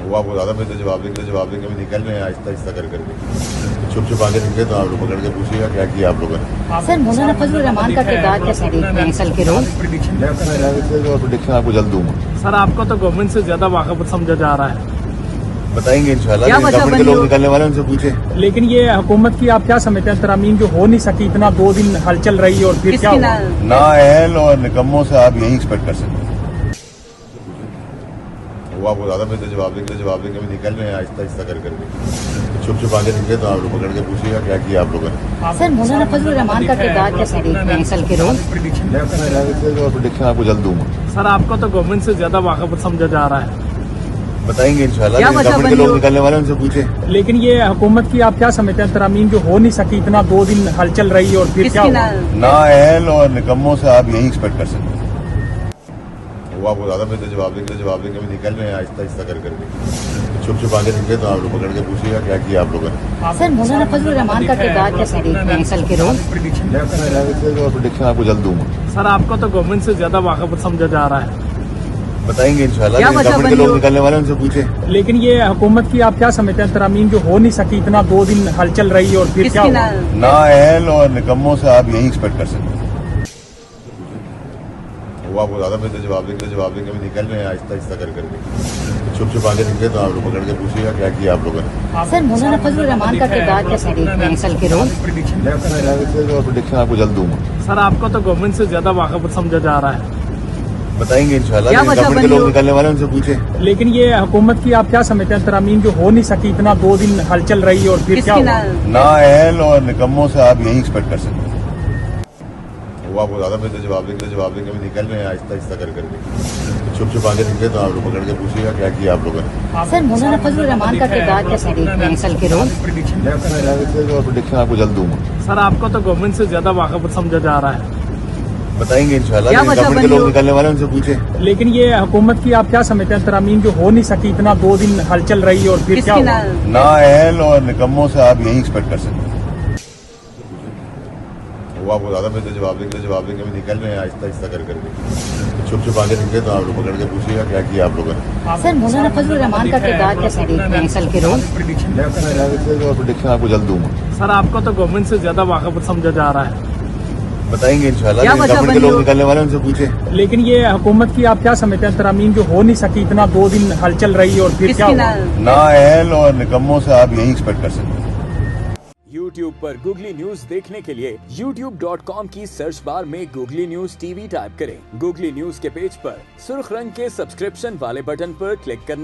वो आपको ज़्यादा बेहतर जवाब देंगे भी निकल रहे हैं आहिस्ता आहिस्ता कर करके। छुप छुपा के निकले तो आप लोग पकड़ के पूछिएगा क्या किया आप लोगों ने। सर मौलाना फजलुर रहमान का किरदार कैसे देखते हैं सल के रोल? प्रेडिक्शन आपको जल्द दूंगा। सर आपको तो गवर्नमेंट से ज्यादा वाकफ समझा जा रहा है। बताएंगे इंशाल्लाह, गवर्नमेंट के लोग निकलने वाले उनसे पूछे। लेकिन ये हुकूमत की आप क्या समझते हैं, तरामीम जो हो नहीं सकी, इतना 2 दिन हलचल रही और फिर क्या हुआ? नाअहल और निकम्मों से आप यही एक्सपेक्ट कर सकते हैं। वो आपको ज़्यादा बेहतर जवाब देंगे भी निकल रहे हैं आहिस्ता आहिस्ता कर करके। छुप छुपा के निकले तो आप लोग पकड़ के पूछिएगा क्या किया आप लोगों ने। सर मौलाना फजलुर रहमान का किरदार कैसे देखते हैं सल के रोल? प्रेडिक्शन आपको जल्द दूंगा। सर आपको तो गवर्नमेंट से ज्यादा वाकफ समझा जा रहा है। बताएंगे इंशाल्लाह, गवर्नमेंट के लोग निकलने वाले उनसे पूछे। लेकिन ये हुकूमत की आप क्या समझते हैं, तरामीम जो हो नहीं सकी, इतना 2 दिन हलचल रही और फिर क्या हुआ? नाअहल और निकम्मों से आप यही एक्सपेक्ट कर सकते हैं। वो आपको ज़्यादा बेहतर जवाब देंगे भी निकल रहे हैं आहिस्ता आहिस्ता कर करके। छुप छुपा के निकले तो आप लोग पकड़ के पूछिएगा क्या किया आप लोगों ने। सर मौलाना फजलुर रहमान का किरदार कैसे देखते हैं सल के रोल? प्रेडिक्शन आपको जल्द दूंगा। सर आपको तो गवर्नमेंट से ज्यादा वाकफ समझा जा रहा है। बताएंगे इंशाल्लाह, गवर्नमेंट के लोग निकलने वाले उनसे पूछे। लेकिन ये हुकूमत की आप क्या समझते हैं, तरामीम जो हो नहीं सकी, इतना 2 दिन हलचल रही और फिर क्या हुआ? नाअहल और निकम्मों से आप यही एक्सपेक्ट कर सकते हैं। वो आपको ज़्यादा बेहतर जवाब देंगे भी निकल रहे हैं आहिस्ता आहिस्ता कर करके। छुप छुपा के निकले तो आप लोग पकड़ के पूछिएगा क्या किया आप लोगों ने। सर मौलाना फजलुर रहमान का किरदार कैसे देखते हैं सल के रोल? प्रेडिक्शन आपको जल्द दूंगा। सर आपको तो गवर्नमेंट से ज्यादा वाकफ समझा जा रहा है। बताएंगे इंशाल्लाह, गवर्नमेंट के लोग निकलने वाले उनसे पूछे। लेकिन ये हुकूमत की आप क्या समझते हैं, तरामीम जो हो नहीं सकी, इतना 2 दिन हलचल रही और फिर क्या हुआ? नाअहल और निकम्मों से आप यही एक्सपेक्ट कर सकते हैं। वो आपको ज़्यादा बेहतर जवाब देंगे भी निकल रहे हैं आहिस्ता आहिस्ता कर करके। छुप छुपा के निकले तो आप लोग पकड़ के पूछिएगा क्या किया आप लोगों ने। सर मौलाना फजलुर रहमान का किरदार कैसे देखते हैं सल के रोल? प्रेडिक्शन आपको जल्द दूंगा। सर आपको तो गवर्नमेंट से ज्यादा वाकफ समझा जा रहा है। बताएंगे इंशाल्लाह, गवर्नमेंट के लोग निकलने वाले उनसे पूछे। लेकिन ये हुकूमत की आप क्या समझते हैं, तरामीम जो हो नहीं सकी, इतना 2 दिन हलचल रही और फिर क्या हुआ? नाअहल और निकम्मों से आप यही एक्सपेक्ट कर सकते हैं। वो आपको ज़्यादा बेहतर जवाब देंगे भी निकल रहे हैं आहिस्ता आहिस्ता कर करके। छुप छुपा के निकले तो आप लोग पकड़ के पूछिएगा क्या किया आप लोगों ने। सर मौलाना फजलुर रहमान का किरदार कैसे देखते हैं सल के रोल? प्रेडिक्शन आपको जल्द दूंगा। सर आपको तो गवर्नमेंट से ज्यादा वाकफ समझा जा रहा है। बताएंगे इंशाल्लाह, गवर्नमेंट के लोग निकलने वाले उनसे पूछे। लेकिन ये हुकूमत की आप क्या समझते हैं, तरामीम जो हो नहीं सकी, इतना 2 दिन हलचल रही और फिर क्या हुआ? नाअहल और निकम्मों से आप यही एक्सपेक्ट कर सकते हैं। YouTube पर गूगली न्यूज देखने के लिए youtube.com की सर्च बार में गूगली न्यूज TV टाइप करें। गूगली न्यूज के पेज पर सुर्ख रंग के सब्सक्रिप्शन वाले बटन पर क्लिक करना